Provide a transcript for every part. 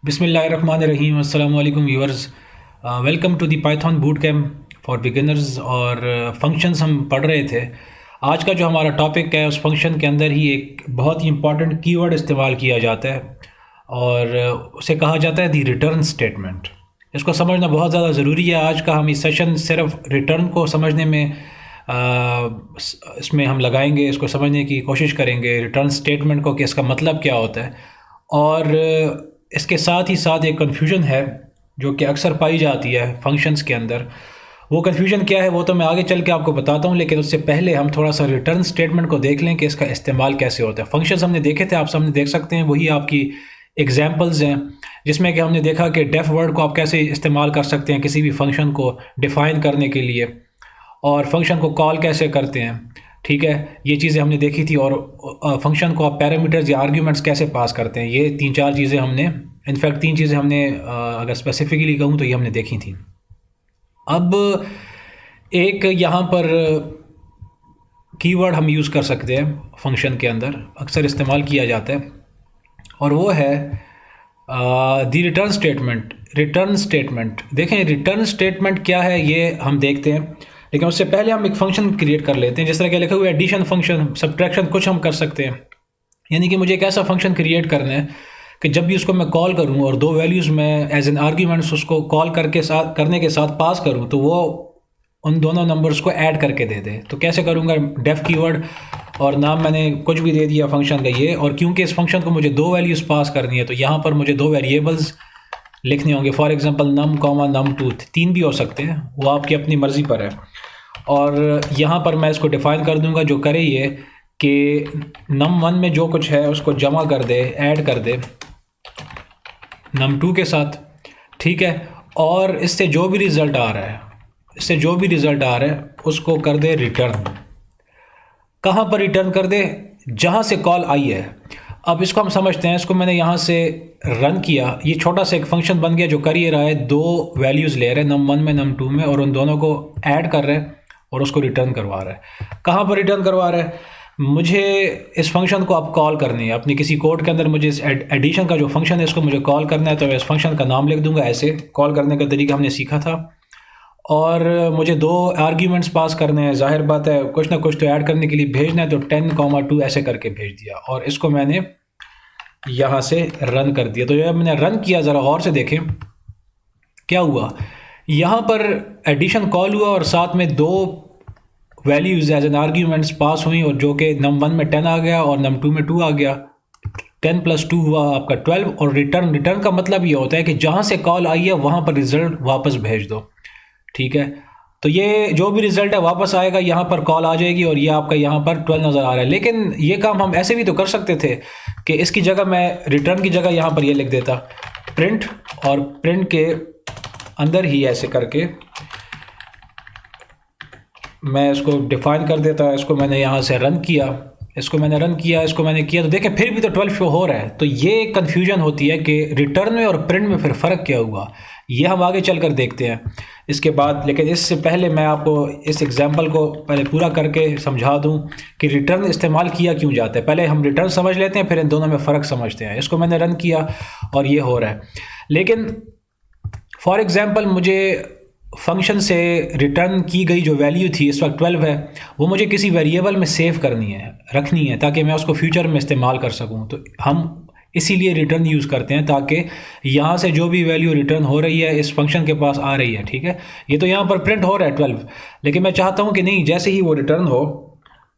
बिस्मिल्लाहिर्रहमानिर्रहीम। अस्सलाम वालेकुम viewers, welcome to the Python boot camp for beginners. और फंक्शंस हम पढ़ रहे थे। आज का जो हमारा टॉपिक है उस फंक्शन के अंदर ही एक बहुत ही इंपॉर्टेंट कीवर्ड इस्तेमाल किया जाता है और उसे कहा जाता है दी रिटर्न स्टेटमेंट। इसको समझना बहुत ज़्यादा ज़रूरी है। आज का हम इस सेशन सिर्फ रिटर्न को समझने में इसमें हम लगाएंगे, इसको समझने की कोशिश करेंगे रिटर्न स्टेटमेंट को कि इसका मतलब क्या होता है। और इसके साथ ही साथ एक कन्फ्यूजन है जो कि अक्सर पाई जाती है फंक्शंस के अंदर। वो कन्फ्यूजन क्या है वो तो मैं आगे चल के आपको बताता हूँ, लेकिन उससे पहले हम थोड़ा सा रिटर्न स्टेटमेंट को देख लें कि इसका इस्तेमाल कैसे होता है। फंक्शंस हमने देखे थे, आप सामने देख सकते हैं, वही आपकी एग्जाम्पल्स हैं जिसमें कि हमने देखा कि डेफ वर्ड को आप कैसे इस्तेमाल कर सकते हैं किसी भी फंक्शन को डिफ़ाइन करने के लिए, और फंक्शन को कॉल कैसे करते हैं। ठीक है, ये चीज़ें हमने देखी थी। और फंक्शन को आप पैरामीटर्स या आर्ग्यूमेंट्स कैसे पास करते हैं, ये तीन चार चीज़ें हमने, इनफैक्ट तीन चीज़ें हमने अगर स्पेसिफिकली कहूँ तो ये हमने देखी थी। अब एक यहाँ पर कीवर्ड हम यूज़ कर सकते हैं फंक्शन के अंदर, अक्सर इस्तेमाल किया जाता है, और वो है दी रिटर्न स्टेटमेंट। रिटर्न स्टेटमेंट देखें, रिटर्न स्टेटमेंट क्या है ये हम देखते हैं, लेकिन उससे पहले हम एक फंक्शन क्रिएट कर लेते हैं। जिस तरह के लिखा हुआ है एडिशन फंक्शन, सब्ट्रैक्शन, कुछ हम कर सकते हैं। यानी कि मुझे एक ऐसा फंक्शन क्रिएट करना है कि जब भी उसको मैं कॉल करूं और दो वैल्यूज़ मैं एज एन आर्ग्यूमेंट्स उसको कॉल करने के साथ पास करूं तो वो उन दोनों नंबर्स को ऐड करके दे दे। तो कैसे करूंगा, डेफ कीवर्ड और नाम मैंने कुछ भी दे दिया फंक्शन का ये, और क्योंकि इस फंक्शन को मुझे दो वैल्यूज़ पास करनी है तो यहाँ पर मुझे दो वेरिएबल्स लिखने होंगे। For example num comma num two, तीन भी हो सकते हैं, वो आपकी अपनी मर्ज़ी पर है। और यहाँ पर मैं इसको डिफ़ाइन कर दूंगा जो करे ये कि नम वन में जो कुछ है उसको जमा कर दे, ऐड कर दे नम टू के साथ। ठीक है, और इससे जो भी रिज़ल्ट आ रहा है, उसको कर दे रिटर्न। कहाँ पर रिटर्न कर दे, जहाँ से कॉल आई है। अब इसको हम समझते हैं, इसको मैंने यहाँ से रन किया, ये छोटा सा एक फंक्शन बन गया जो कर ये रहा है, दो वैल्यूज़ ले रहे हैं नम वन में नम टू में, और उन दोनों को ऐड कर रहे हैं और उसको रिटर्न करवा रहा है। कहाँ पर रिटर्न करवा रहा है, मुझे इस फंक्शन को अब कॉल करनी है अपनी किसी कोड के अंदर। मुझे इस एडिशन का जो फंक्शन है इसको मुझे कॉल करना है, तो मैं इस फंक्शन का नाम लिख दूंगा। ऐसे कॉल करने का तरीका हमने सीखा था। और मुझे दो आर्ग्यूमेंट्स पास करने हैं, जाहिर बात है कुछ ना कुछ तो ऐड करने के लिए भेजना है, तो 10,2 ऐसे करके भेज दिया और इसको मैंने यहाँ से रन कर दिया। तो जब मैंने रन किया, ज़रा गौर से देखें क्या हुआ। यहाँ पर एडिशन कॉल हुआ और साथ में दो values as an arguments pass हुई, और जो कि नम वन में 10 आ गया और नम टू में 2 आ गया। 10 + 2 हुआ आपका 12। और रिटर्न का मतलब ये होता है कि जहाँ से कॉल आई है वहाँ पर रिज़ल्ट वापस भेज दो। ठीक है, तो ये जो भी रिज़ल्ट है वापस आएगा, यहाँ पर कॉल आ जाएगी और ये आपका यहाँ पर 12 नज़र आ रहा है। लेकिन ये काम हम ऐसे भी तो कर सकते थे कि इसकी जगह मैं रिटर्न की जगह यहाँ पर ये लिख देता प्रिंट, और प्रिंट के अंदर ही ऐसे करके मैं इसको डिफ़ाइन कर देता। इसको मैंने यहाँ से रन किया, इसको मैंने किया, तो देखें फिर भी तो 12 शो हो रहा है। तो ये कन्फ्यूजन होती है कि रिटर्न में और प्रिंट में फिर फ़र्क क्या हुआ, ये हम आगे चलकर देखते हैं इसके बाद। लेकिन इससे पहले मैं आपको इस एग्जांपल को पहले पूरा करके समझा दूं कि रिटर्न इस्तेमाल किया क्यों जाता है। पहले हम रिटर्न समझ लेते हैं, फिर इन दोनों में फ़र्क समझते हैं। इसको मैंने रन किया और ये हो रहा है, लेकिन फॉर एग्ज़ाम्पल मुझे फंक्शन से रिटर्न की गई जो वैल्यू थी, इस वक्त 12 है, वो मुझे किसी वेरिएबल में सेव करनी है, रखनी है, ताकि मैं उसको फ्यूचर में इस्तेमाल कर सकूं। तो हम इसीलिए रिटर्न यूज़ करते हैं, ताकि यहाँ से जो भी वैल्यू रिटर्न हो रही है इस फंक्शन के पास आ रही है। ठीक है, ये तो यहाँ पर प्रिंट हो रहा है 12, लेकिन मैं चाहता हूँ कि नहीं, जैसे ही वो रिटर्न हो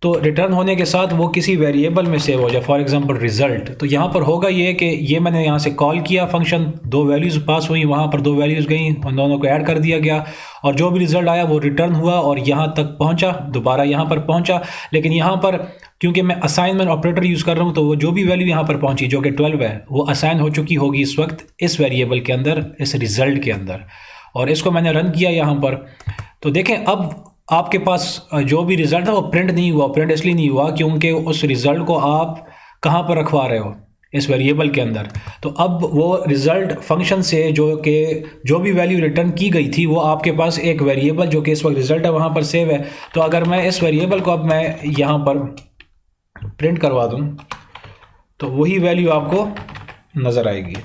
तो रिटर्न होने के साथ वो किसी वेरिएबल में सेव हो जाए, फॉर एग्जांपल रिज़ल्ट। तो यहाँ पर होगा ये कि ये मैंने यहाँ से कॉल किया फंक्शन, दो वैल्यूज़ पास हुई, वहाँ पर दो वैल्यूज़ गई, उन दोनों को ऐड कर दिया गया, और जो भी रिज़ल्ट आया वो रिटर्न हुआ और यहाँ तक पहुँचा, दोबारा यहाँ पर पहुँचा। लेकिन यहाँ पर क्योंकि मैं असाइनमेंट ऑपरेटर यूज़ कर रहा हूँ, तो वो जो भी वैल्यू यहाँ पर पहुँची जो कि 12 है, वो असाइन हो चुकी होगी इस वक्त इस वेरिएबल के अंदर, इस रिज़ल्ट के अंदर। और इसको मैंने रन किया यहाँ पर, तो देखें अब आपके पास जो भी रिज़ल्ट है वो प्रिंट नहीं हुआ। प्रिंट इसलिए नहीं हुआ क्योंकि उस रिज़ल्ट को आप कहाँ पर रखवा रहे हो, इस वेरिएबल के अंदर। तो अब वो रिज़ल्ट फंक्शन से जो भी वैल्यू रिटर्न की गई थी वो आपके पास एक वेरिएबल जो कि इस वक्त रिज़ल्ट है वहाँ पर सेव है। तो अगर मैं इस वेरिएबल को अब मैं यहाँ पर प्रिंट करवा दूँ तो वही वैल्यू आपको नज़र आएगी।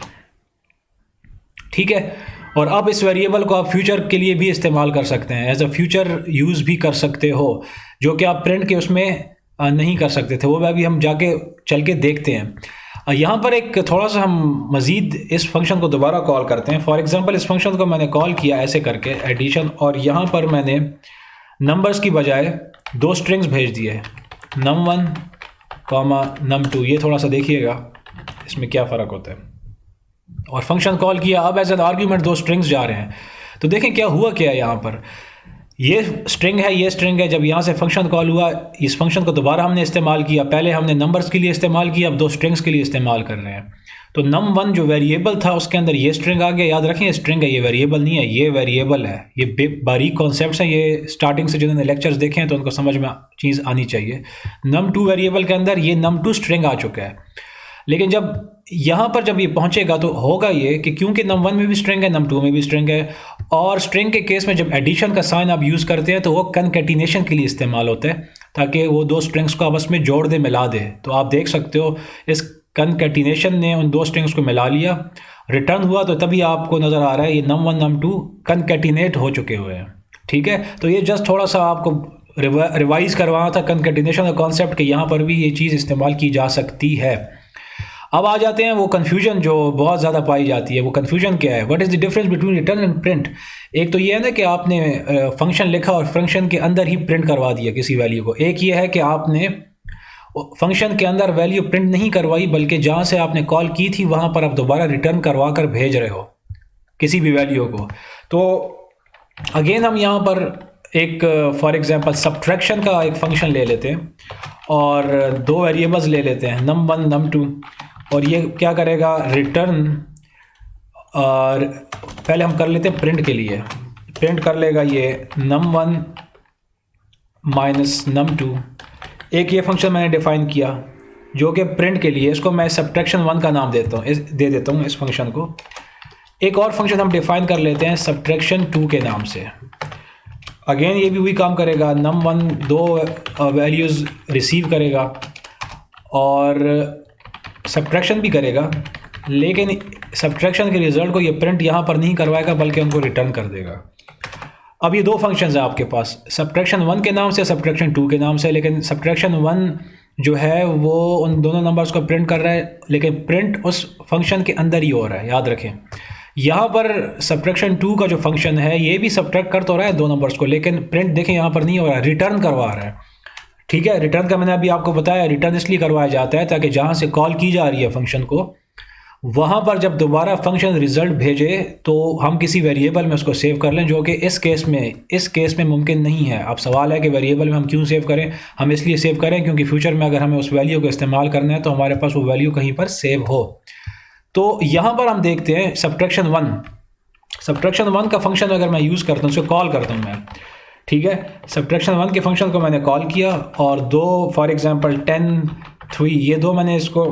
ठीक है। और अब इस वेरिएबल को आप फ्यूचर के लिए भी इस्तेमाल कर सकते हैं, एज अ फ्यूचर यूज़ भी कर सकते हो, जो कि आप प्रिंट के उसमें नहीं कर सकते थे। वो अभी हम जाके चल के देखते हैं। यहाँ पर एक थोड़ा सा हम मज़ीद इस फंक्शन को दोबारा कॉल करते हैं। फॉर एग्जांपल इस फंक्शन को मैंने कॉल किया ऐसे करके एडिशन, और यहाँ पर मैंने नंबर्स की बजाय दो स्ट्रिंग्स भेज दिए, num1 num2। ये थोड़ा सा देखिएगा इसमें क्या फ़र्क होता है। और फंक्शन कॉल किया, अब एज एन आर्ग्यूमेंट दो स्ट्रिंग्स जा रहे हैं। तो देखें क्या हुआ, क्या है यहाँ पर, ये स्ट्रिंग है, ये स्ट्रिंग है। जब यहाँ से फंक्शन कॉल हुआ, इस फंक्शन को दोबारा हमने इस्तेमाल किया। पहले हमने नंबर्स के लिए इस्तेमाल किया, अब दो स्ट्रिंग्स के लिए इस्तेमाल कर रहे हैं। तो num1 जो वेरिएबल था उसके अंदर ये स्ट्रिंग आ गया। याद रखें, स्ट्रिंग है, ये वेरिएबल नहीं है, ये वेरिएबल है। ये बारीक कॉन्सेप्ट्स हैं, ये स्टार्टिंग से जिन्होंने लेक्चर्स देखे हैं तो उनको समझ में चीज़ आनी चाहिए। num2 वेरिएबल के अंदर ये num2 स्ट्रिंग आ चुका है। लेकिन जब यहाँ पर जब ये पहुँचेगा तो होगा ये कि क्योंकि num1 में भी स्ट्रिंग है, num2 में भी स्ट्रिंग है, और स्ट्रिंग के केस में जब एडिशन का साइन आप यूज़ करते हैं तो वो कनकैटिनेशन के लिए इस्तेमाल होता है, ताकि वो दो स्ट्रिंग्स को आपस में जोड़ दे, मिला दे। तो आप देख सकते हो इस कनकैटिनेशन ने उन दो स्ट्रिंग्स को मिला लिया, रिटर्न हुआ, तो तभी आपको नज़र आ रहा है ये num1 num2 कनकैटिनेट हो चुके हुए हैं। ठीक है, तो ये जस्ट थोड़ा सा आपको रिवाइज करवाना था कनकैटिनेशन का कॉन्सेप्ट, कि यहाँ पर भी ये चीज़ इस्तेमाल की जा सकती है। अब आ जाते हैं वो कन्फ्यूजन जो बहुत ज़्यादा पाई जाती है। वो कन्फ्यूजन क्या है, what is the difference between return and print. एक तो ये है ना कि आपने फंक्शन लिखा और फंक्शन के अंदर ही प्रिंट करवा दिया किसी वैल्यू को। एक ये है कि आपने फंक्शन के अंदर वैल्यू प्रिंट नहीं करवाई, बल्कि जहाँ से आपने कॉल की थी वहाँ पर आप दोबारा रिटर्न करवा कर भेज रहे हो किसी भी वैल्यू को। तो अगेन हम यहाँ पर एक फॉर एग्जांपल सब्ट्रैक्शन का एक फंक्शन ले लेते हैं और दो वेरिएबल्स ले लेते हैं, num1 num2, और ये क्या करेगा, रिटर्न, और पहले हम कर लेते हैं प्रिंट के लिए। प्रिंट कर लेगा ये num1 माइनस num2। एक ये फंक्शन मैंने डिफ़ाइन किया जो कि प्रिंट के लिए, इसको मैं subtraction1 का नाम दे देता हूँ इस फंक्शन को। एक और फंक्शन हम डिफ़ाइन कर लेते हैं subtraction2 के नाम से। अगेन ये भी वही काम करेगा, num1 दो वैल्यूज़ रिसीव करेगा और सब्ट्रैक्शन भी करेगा, लेकिन सब्ट्रैक्शन के रिज़ल्ट को ये प्रिंट यहाँ पर नहीं करवाएगा बल्कि उनको रिटर्न कर देगा। अब ये दो फंक्शंस हैं आपके पास, subtraction1 के नाम से, subtraction2 के नाम से। लेकिन subtraction1 जो है वो उन दोनों नंबर्स को प्रिंट कर रहा है, लेकिन प्रिंट उस फंक्शन के अंदर ही हो रहा है। याद रखें, यहाँ पर subtraction2 का जो फंक्शन है ये भी सब्ट्रैक्ट कर तो रहा है दो नंबर्स को, लेकिन प्रिंट देखें यहाँ पर नहीं हो रहा है, रिटर्न करवा रहा है। ठीक है, रिटर्न का मैंने अभी आपको बताया, रिटर्न इसलिए करवाया जाता है ताकि जहाँ से कॉल की जा रही है फंक्शन को, वहाँ पर जब दोबारा फंक्शन रिज़ल्ट भेजे तो हम किसी वेरिएबल में उसको सेव कर लें, जो कि इस केस में मुमकिन नहीं है। अब सवाल है कि वेरिएबल में हम क्यों सेव करें। हम इसलिए सेव करें क्योंकि फ्यूचर में अगर हमें उस वैल्यू को इस्तेमाल करना है तो हमारे पास वो वैल्यू कहीं पर सेव हो। तो यहाँ पर हम देखते हैं subtraction1 का फंक्शन अगर मैं यूज़ करता हूँ, उसको कॉल करता हूँ मैं। ठीक है, subtraction1 के फंक्शन को मैंने कॉल किया और दो फॉर एग्जांपल 10 3 ये दो मैंने इसको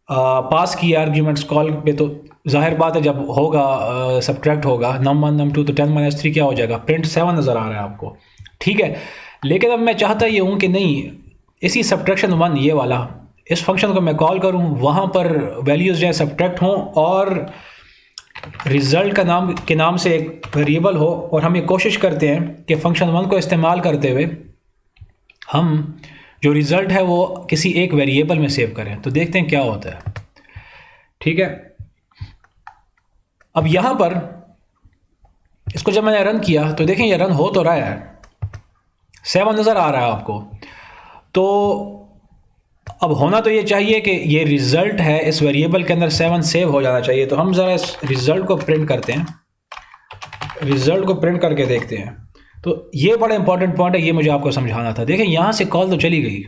पास किया आर्ग्यूमेंट्स कॉल पे। तो जाहिर बात है जब होगा सब्ट्रैक्ट होगा num1 num2 तो 10 - 3 क्या हो जाएगा, प्रिंट 7 नज़र आ रहा है आपको। ठीक है, लेकिन अब मैं चाहता ये हूँ कि नहीं, इसी subtraction1 ये वाला इस फंक्शन को मैं कॉल करूँ, वहाँ पर वैल्यूज़ जो है सब्ट्रैक्ट हों और रिज़ल्ट के नाम से एक वेरिएबल हो, और हम ये कोशिश करते हैं कि फंक्शन1 को इस्तेमाल करते हुए हम जो रिज़ल्ट है वो किसी एक वेरिएबल में सेव करें। तो देखते हैं क्या होता है। ठीक है, अब यहाँ पर इसको जब मैंने रन किया तो देखें ये रन हो तो रहा है, 7 नज़र आ रहा है आपको। तो अब होना तो ये चाहिए कि ये रिज़ल्ट है इस वेरिएबल के अंदर 7 सेव हो जाना चाहिए। तो हम ज़रा इस रिज़ल्ट को प्रिंट करते हैं, रिज़ल्ट को प्रिंट करके देखते हैं। तो ये बड़ा इंपॉर्टेंट पॉइंट है, ये मुझे आपको समझाना था। देखें यहाँ से कॉल तो चली गई,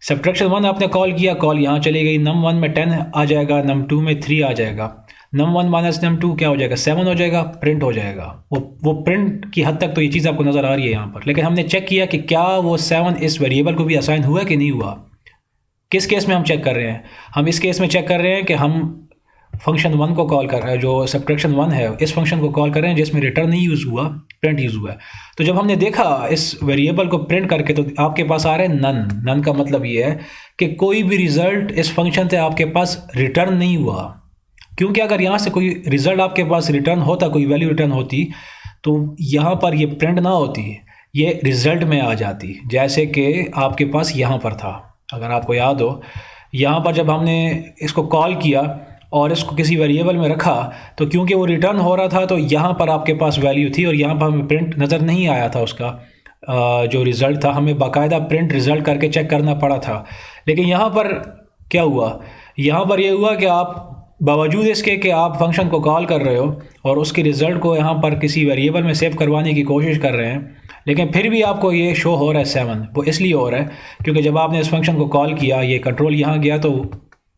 subtraction1 आपने कॉल किया, कॉल यहाँ चली गई, num1 में 10 आ जाएगा, num2 में 3 आ जाएगा, num1 माइनस num2 क्या हो जाएगा, 7 हो जाएगा, प्रिंट हो जाएगा। वो प्रिंट की हद तक तो ये चीज़ आपको नज़र आ रही है यहाँ पर। लेकिन हमने चेक किया कि क्या वो 7 इस वेरिएबल को भी असाइन हुआ कि नहीं हुआ। किस केस में हम चेक कर रहे हैं, हम इस केस में चेक कर रहे हैं कि हम फंक्शन 1 को कॉल कर रहे हैं, जो subtraction1 है इस फंक्शन को कॉल कर रहे हैं जिसमें रिटर्न नहीं यूज़ हुआ, प्रिंट यूज़ हुआ है। तो जब हमने देखा इस वेरिएबल को प्रिंट करके तो आपके पास आ रहा है नन का मतलब ये है कि कोई भी रिज़ल्ट इस फंक्शन से आपके पास रिटर्न नहीं हुआ। क्योंकि अगर यहाँ से कोई रिज़ल्ट आपके पास रिटर्न होता, कोई वैल्यू रिटर्न होती, तो यहाँ पर ये प्रिंट ना होती, ये रिज़ल्ट में आ जाती, जैसे कि आपके पास यहाँ पर था। अगर आपको याद हो, यहाँ पर जब हमने इसको कॉल किया और इसको किसी वेरिएबल में रखा, तो क्योंकि वो रिटर्न हो रहा था तो यहाँ पर आपके पास वैल्यू थी और यहाँ पर हमें प्रिंट नज़र नहीं आया था उसका जो रिज़ल्ट था, हमें बाकायदा प्रिंट रिज़ल्ट करके चेक करना पड़ा था। लेकिन यहाँ पर क्या हुआ, यहाँ पर ये हुआ कि आप बावजूद इसके कि आप फंक्शन को कॉल कर रहे हो और उसके रिज़ल्ट को यहाँ पर किसी वेरिएबल में सेव करवाने की कोशिश कर रहे हैं, लेकिन फिर भी आपको ये शो हो रहा है 7। वो इसलिए हो रहा है क्योंकि जब आपने इस फंक्शन को कॉल किया, ये कंट्रोल यहाँ गया तो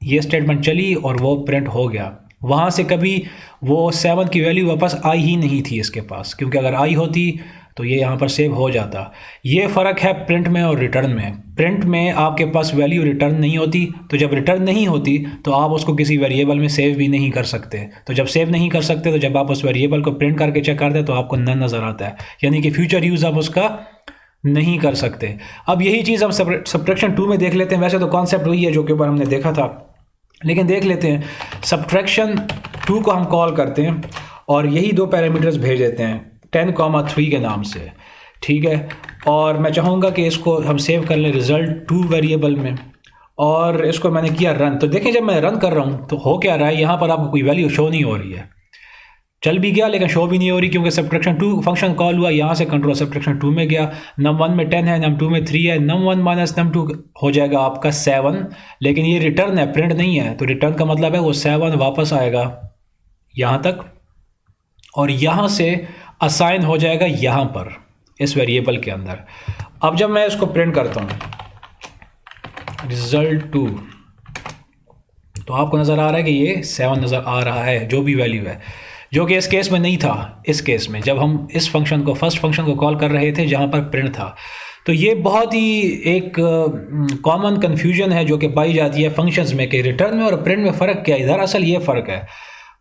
ये स्टेटमेंट चली और वो प्रिंट हो गया। वहाँ से कभी वो 7 की वैल्यू वापस आई ही नहीं थी इसके पास, क्योंकि अगर आई होती तो ये यहाँ पर सेव हो जाता। ये फ़र्क है प्रिंट में और रिटर्न में। प्रिंट में आपके पास वैल्यू रिटर्न नहीं होती, तो जब रिटर्न नहीं होती तो आप उसको किसी वेरिएबल में सेव भी नहीं कर सकते। तो जब सेव नहीं कर सकते तो जब आप उस वेरिएबल को प्रिंट करके चेक करते हैं तो आपको नन नज़र आता है, यानी कि फ्यूचर यूज़ आप उसका नहीं कर सकते। अब यही चीज़ हम सब्ट्रैक्शन 2 में देख लेते हैं। वैसे तो कॉन्सेप्ट वही है जो कि ऊपर हमने देखा था, लेकिन देख लेते हैं। सब्ट्रैक्शन 2 को हम कॉल करते हैं और यही दो पैरामीटर्स भेज देते हैं 10,3 के नाम से, ठीक है। और मैं चाहूँगा कि इसको हम सेव कर लें रिज़ल्ट 2 वेरिएबल में, और इसको मैंने किया रन। तो देखें जब मैं रन कर रहा हूँ तो हो क्या रहा है, यहाँ पर आपको कोई वैल्यू शो नहीं हो रही है। चल भी गया लेकिन शो भी नहीं हो रही, क्योंकि सब्ट्रैक्शन 2 फंक्शन कॉल हुआ, यहाँ से कंट्रोल सब्ट्रैक्शन 2 में गया। num1 में 10 है, num2 में 3 है, num1 माइनस num2 हो जाएगा आपका 7, लेकिन ये रिटर्न है, प्रिंट नहीं है। तो रिटर्न का मतलब है वो 7 वापस आएगा यहाँ तक और यहाँ से असाइन हो जाएगा यहाँ पर इस वेरिएबल के अंदर। अब जब मैं इसको प्रिंट करता हूँ रिजल्ट 2, तो आपको नज़र आ रहा है कि ये 7 नज़र आ रहा है, जो भी वैल्यू है, जो कि इस केस में नहीं था। इस केस में जब हम इस फंक्शन को फर्स्ट फंक्शन को कॉल कर रहे थे जहाँ पर प्रिंट था, तो ये बहुत ही एक कॉमन कन्फ्यूजन है जो कि पाई जाती है फंक्शंस में कि रिटर्न में और प्रिंट में फ़र्क क्या है। दरअसल ये फ़र्क है,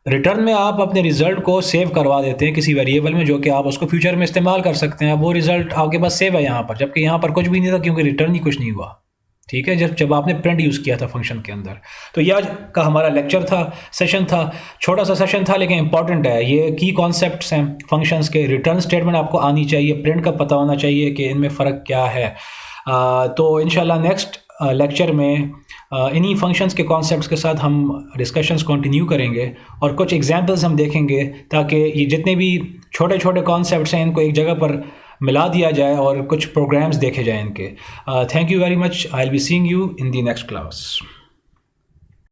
रिटर्न में आप अपने रिज़ल्ट को सेव करवा देते हैं किसी वेरिएबल में, जो कि आप उसको फ्यूचर में इस्तेमाल कर सकते हैं। वो रिज़ल्ट आपके पास सेव है यहाँ पर, जबकि यहाँ पर कुछ भी नहीं था क्योंकि रिटर्न ही कुछ नहीं हुआ, ठीक है, जब आपने प्रिंट यूज़ किया था फंक्शन के अंदर। तो ये आज का हमारा लेक्चर था, सेशन था, छोटा सा सेशन था लेकिन इंपॉर्टेंट है। ये की कॉन्सेप्ट्स हैं फंक्शंस के। रिटर्न स्टेटमेंट आपको आनी चाहिए, प्रिंट का पता होना चाहिए कि इनमें फ़र्क क्या है। तो इंशाल्लाह नेक्स्ट लेक्चर में इन्हीं फंक्शंस के कॉन्सेप्ट्स के साथ हम डिस्कशंस कंटिन्यू करेंगे और कुछ एग्जांपल्स हम देखेंगे, ताकि ये जितने भी छोटे छोटे कॉन्सेप्ट्स हैं इनको एक जगह पर मिला दिया जाए और कुछ प्रोग्राम्स देखे जाएं इनके। Thank you very much. I will be seeing you in the next class.